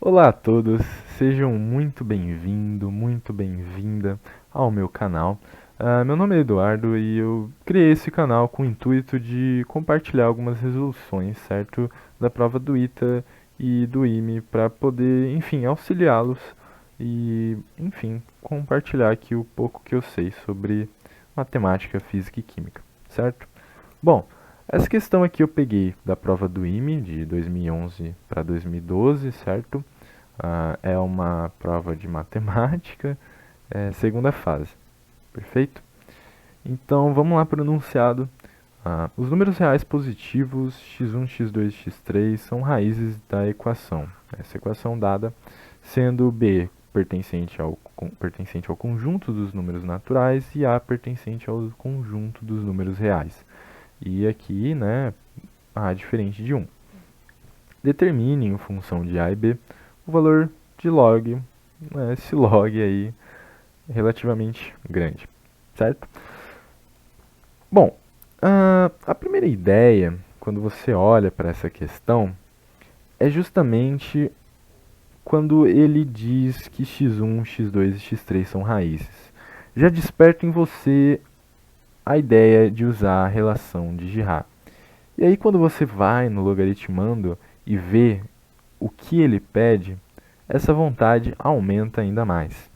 Olá a todos, sejam muito bem-vindo, muito bem-vinda ao meu canal. Meu nome é Eduardo e eu criei esse canal com o intuito de compartilhar algumas resoluções, certo? Da prova do ITA e do IME para poder, enfim, auxiliá-los e, enfim, compartilhar aqui o pouco que eu sei sobre matemática, física e química, certo? Bom, essa questão aqui eu peguei da prova do IME de 2011 para 2012, certo? É uma prova de matemática, segunda fase, perfeito? Então vamos lá para o enunciado. Os números reais positivos x1, x2, x3 são raízes da equação. Essa equação dada sendo b pertencente ao conjunto dos números naturais e a pertencente ao conjunto dos números reais. E aqui, né, a diferente de 1. Determine em função de a e b o valor de log, né, esse log aí relativamente grande, certo? Bom, a primeira ideia, quando você olha para essa questão, é justamente quando ele diz que x1, x2 e x3 são raízes. Já desperta em você a ideia de usar a relação de Girard. E aí quando você vai no logaritmando e vê o que ele pede, essa vontade aumenta ainda mais.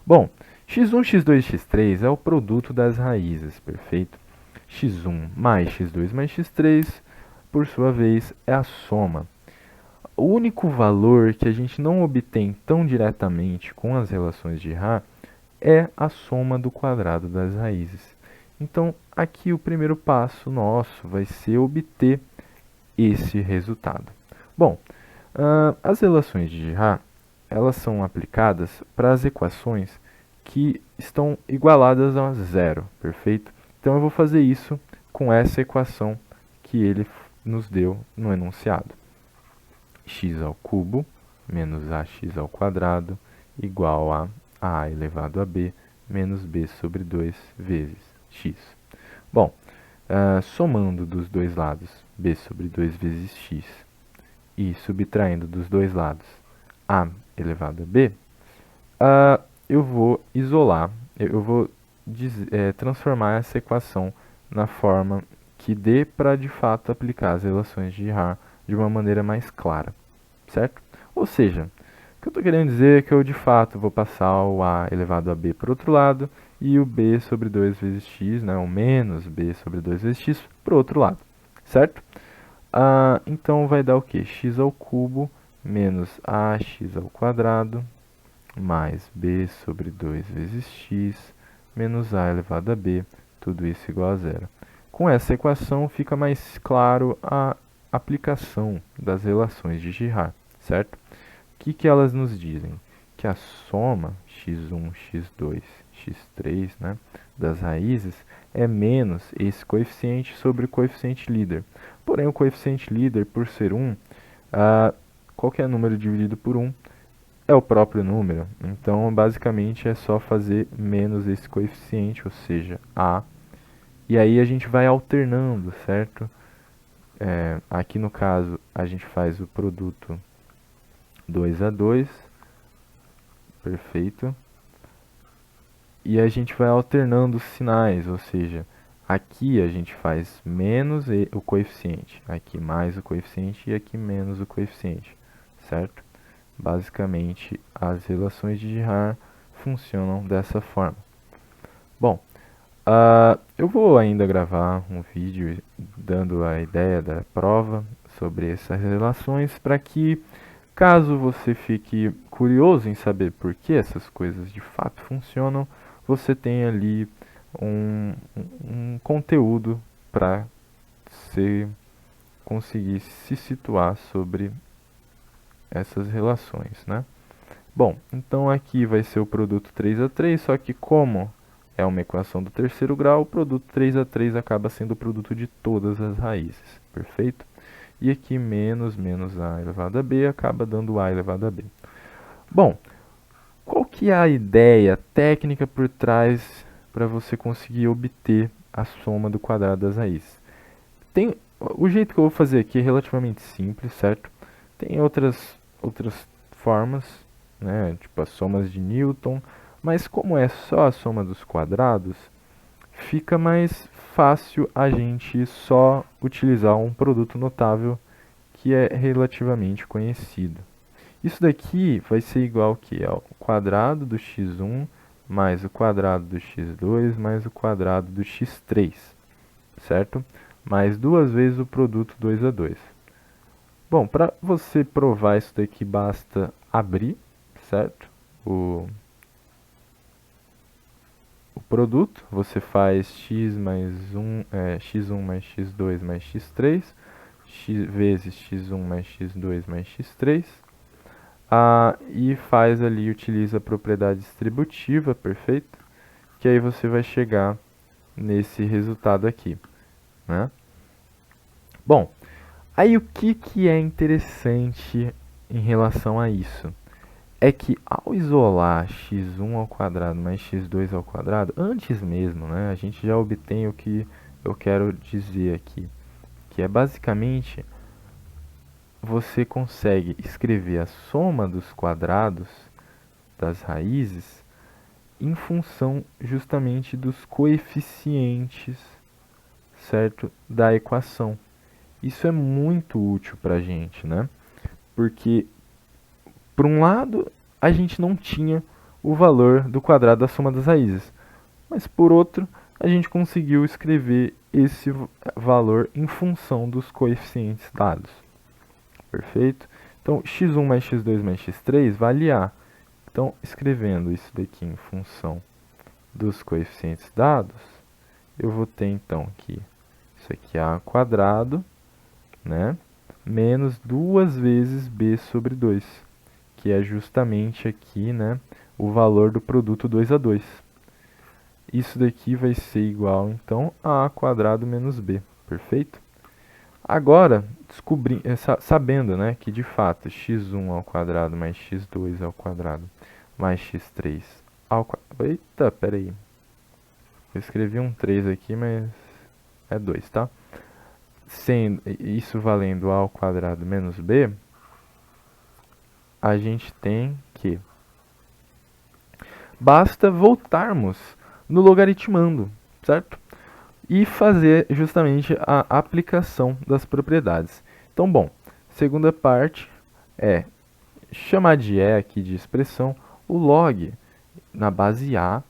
Bom, x1, x2 e x3 é o produto das raízes, perfeito? x1 mais x2 mais x3, por sua vez, é a soma. O único valor que a gente não obtém tão diretamente com as relações de Girard é a soma do quadrado das raízes. Então, aqui o primeiro passo nosso vai ser obter esse resultado. Bom, as relações de Girard elas são aplicadas para as equações que estão igualadas a zero, perfeito? Então eu vou fazer isso com essa equação que ele nos deu no enunciado. X ao cubo menos ax ao quadrado igual a elevado a b menos b sobre 2 vezes x. Bom, somando dos dois lados b sobre 2 vezes x e subtraindo dos dois lados a elevado a b, eu vou isolar, eu vou transformar essa equação na forma que dê para de fato aplicar as relações de Girard de uma maneira mais clara, certo? Ou seja, o que eu estou querendo dizer é que eu de fato vou passar o a elevado a b para o outro lado e o b sobre 2 vezes x, né, o menos b sobre 2 vezes x, para o outro lado, certo? Então vai dar o que? X ao cubo menos ax ao quadrado mais b sobre 2 vezes x menos a elevado a b, tudo isso igual a zero. Com essa equação fica mais claro a aplicação das relações de Girard, certo? O que elas nos dizem? Que a soma x1, x2, x3, né, das raízes é menos esse coeficiente sobre o coeficiente líder. Porém, o coeficiente líder, por ser 1, qualquer número dividido por 1 é o próprio número. Então, basicamente, é só fazer menos esse coeficiente, ou seja, a. E aí a gente vai alternando, certo? Aqui no caso, a gente faz o produto 2 a 2, perfeito. E a gente vai alternando os sinais, ou seja, aqui a gente faz menos o coeficiente, aqui mais o coeficiente e aqui menos o coeficiente, certo? Basicamente, as relações de Girard funcionam dessa forma. Bom, eu vou ainda gravar um vídeo dando a ideia da prova sobre essas relações para que, caso você fique curioso em saber por que essas coisas de fato funcionam, você tenha ali um conteúdo para você conseguir se situar sobre essas relações, né? Bom, então aqui vai ser o produto 3 a 3, só que como é uma equação do terceiro grau, o produto 3 a 3 acaba sendo o produto de todas as raízes, perfeito? E aqui menos a elevado a b acaba dando a elevado a b. Bom, qual que é a ideia técnica por trás para você conseguir obter a soma do quadrado das raízes? O jeito que eu vou fazer aqui é relativamente simples, certo? Tem outras formas, né, tipo as somas de Newton, mas como é só a soma dos quadrados, fica mais fácil a gente só utilizar um produto notável que é relativamente conhecido. Isso daqui vai ser igual que ao quadrado do x1 mais o quadrado do x2 mais o quadrado do x3, certo? Mais duas vezes o produto 2 a 2. Bom, para você provar isso daqui, basta abrir, certo? O produto, você faz x mais 1, x1 mais x2 mais x3, vezes x1 mais x2 mais x3, e faz ali, utiliza a propriedade distributiva, perfeito? Que aí você vai chegar nesse resultado aqui, né? Bom, aí o que é interessante em relação a isso? É que ao isolar x1 ao quadrado mais x2 ao quadrado, antes mesmo, né, a gente já obtém o que eu quero dizer aqui, que é basicamente você consegue escrever a soma dos quadrados das raízes em função justamente dos coeficientes, certo, da equação. Isso é muito útil para a gente, né? Porque, por um lado, a gente não tinha o valor do quadrado da soma das raízes, mas por outro, a gente conseguiu escrever esse valor em função dos coeficientes dados. Perfeito? Então, x1 mais x2 mais x3 vale A. Então, escrevendo isso daqui em função dos coeficientes dados, eu vou ter então que isso aqui é A quadrado, né, menos duas vezes B sobre 2, que é justamente aqui, né, o valor do produto 2 a 2. Isso daqui vai ser igual, então, a A quadrado menos B, perfeito? Agora, sabendo, né, que de fato x1 ao quadrado mais x2 ao quadrado mais x3 ao quadrado... Eita, peraí. Eu escrevi um 3 aqui, mas é 2, tá? Sendo isso valendo A ao quadrado menos B, a gente tem que basta voltarmos no logaritmando, certo? E fazer justamente a aplicação das propriedades. Então, bom, segunda parte é chamar de E aqui de expressão o log na base A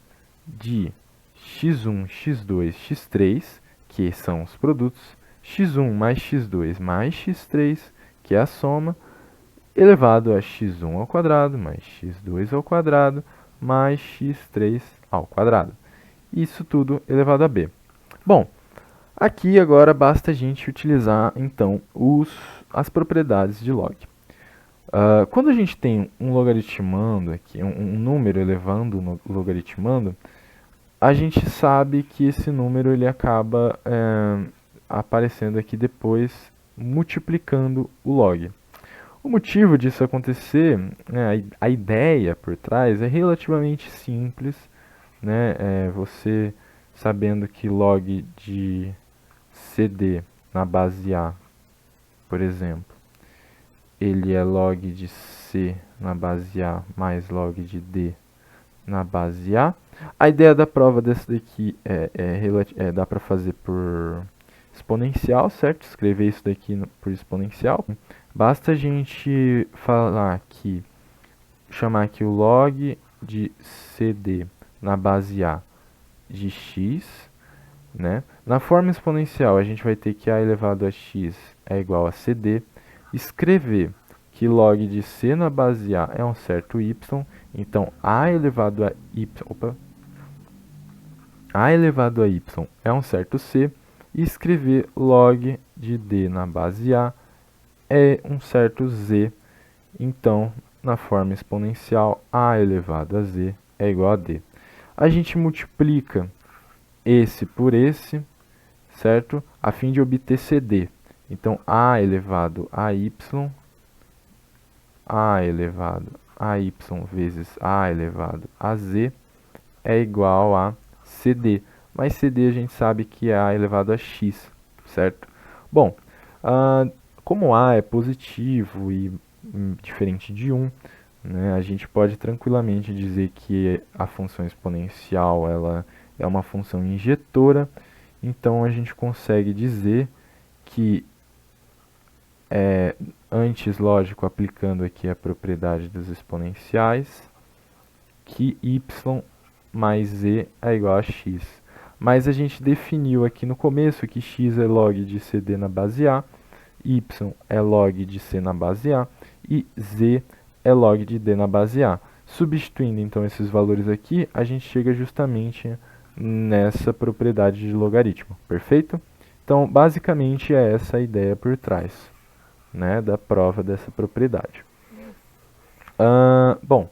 de x1, x2, x3, que são os produtos, x1 mais x2 mais x3, que é a soma, elevado a x1 ao quadrado mais x2 ao quadrado mais x3 ao quadrado. Isso tudo elevado a b. Bom, aqui agora basta a gente utilizar então as propriedades de log. Quando a gente tem um logaritmando aqui, um número elevando no logaritmando, a gente sabe que esse número ele acaba aparecendo aqui depois, multiplicando o log. O motivo disso acontecer, né, a ideia por trás é relativamente simples, né, você sabendo que log de CD na base A, por exemplo, ele é log de C na base A mais log de D na base A. A ideia da prova dessa daqui dá para fazer por exponencial, certo? Escrever isso daqui por exponencial. Basta a gente falar que, chamar aqui o log de CD na base A de x, né? Na forma exponencial, a gente vai ter que A elevado a x é igual a CD. Escrever que log de C na base A é um certo y, então A elevado a y, A elevado a y é um certo C, e escrever log de D na base A é um certo z, então, na forma exponencial, A elevado a z é igual a D. A gente multiplica esse por esse, certo? A fim de obter CD. Então, A elevado a y vezes A elevado a z é igual a CD. Mas CD a gente sabe que é A elevado a x, certo? Bom, como A é positivo e diferente de 1, né? A gente pode tranquilamente dizer que a função exponencial ela é uma função injetora, então a gente consegue dizer que antes, lógico, aplicando aqui a propriedade dos exponenciais, que y mais z é igual a x. Mas a gente definiu aqui no começo que x é log de CD na base A, y é log de C na base A e z é log de D na base A. Substituindo então esses valores aqui, a gente chega justamente nessa propriedade de logaritmo, perfeito? Então, basicamente é essa a ideia por trás, né, da prova dessa propriedade. Bom,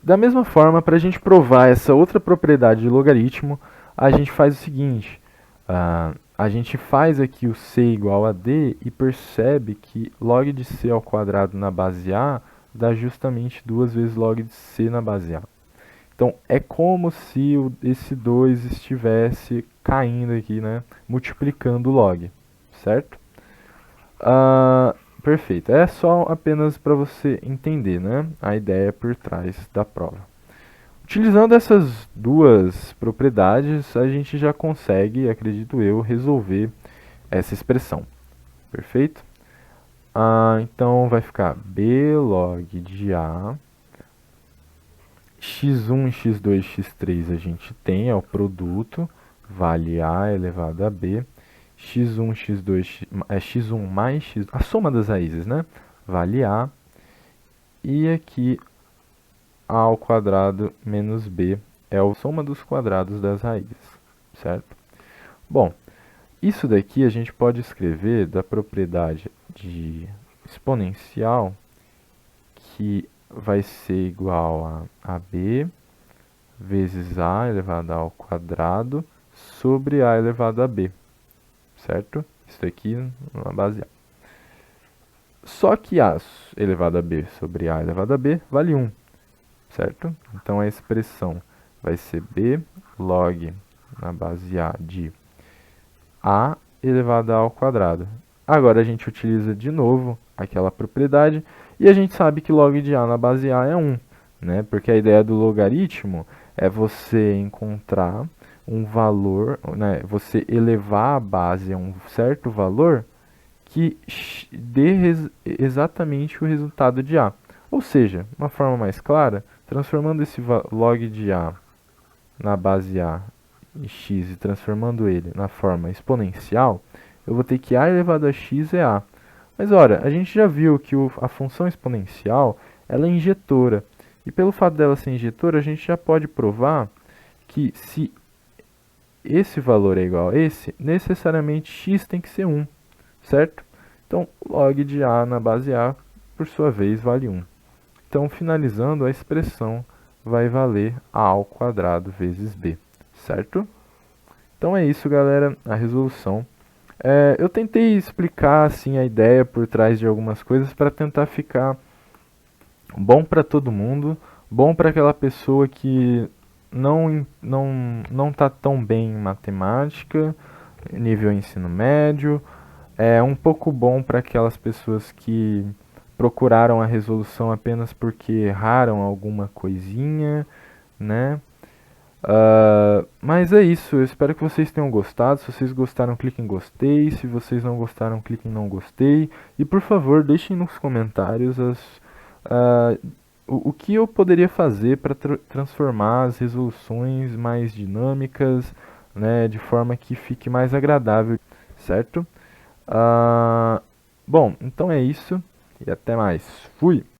da mesma forma, para a gente provar essa outra propriedade de logaritmo, a gente faz o seguinte, a gente faz aqui o c igual a d e percebe que log de c ao quadrado na base A dá justamente 2 vezes log de c na base A. Então, é como se esse 2 estivesse caindo aqui, né, multiplicando o log, certo? Perfeito, é só apenas para você entender, né, a ideia por trás da prova. Utilizando essas duas propriedades, a gente já consegue, acredito eu, resolver essa expressão. Perfeito? Então vai ficar b log de A, x1, x2, x3 a gente tem, é o produto, vale A elevado a B, x1, x2, é x1 mais x, a soma das raízes, né? Vale A, e aqui A ao quadrado menos B é a soma dos quadrados das raízes, certo? Bom, isso daqui a gente pode escrever da propriedade de exponencial, que vai ser igual a b vezes a elevado ao quadrado sobre a elevado a b, certo? Isso aqui na base A. Só que a elevado a b sobre a elevado a b vale 1, certo? Então a expressão vai ser b log na base A de a elevado ao quadrado. Agora a gente utiliza de novo aquela propriedade e a gente sabe que log de A na base A é 1, né? Porque a ideia do logaritmo é você encontrar um valor, né? Você elevar a base a um certo valor que dê exatamente o resultado de A. Ou seja, uma forma mais clara, transformando esse log de A na base A e x e transformando ele na forma exponencial, eu vou ter que A elevado a x é A. Mas, ora, a gente já viu que a função exponencial ela é injetora. E pelo fato dela ser injetora, a gente já pode provar que se esse valor é igual a esse, necessariamente x tem que ser 1, certo? Então, log de A na base A, por sua vez, vale 1. Então, finalizando, a expressão vai valer A ao quadrado vezes B, certo? Então é isso, galera, a resolução. Eu tentei explicar assim, a ideia por trás de algumas coisas para tentar ficar bom para todo mundo, bom para aquela pessoa que não está tão bem em matemática, nível ensino médio, é um pouco bom para aquelas pessoas que procuraram a resolução apenas porque erraram alguma coisinha, né? Mas é isso, eu espero que vocês tenham gostado. Se vocês gostaram, clique em gostei. Se vocês não gostaram, clique em não gostei. E por favor, deixem nos comentários o que eu poderia fazer para transformar as resoluções mais dinâmicas, né, de forma que fique mais agradável, certo? Bom, então é isso e até mais. Fui!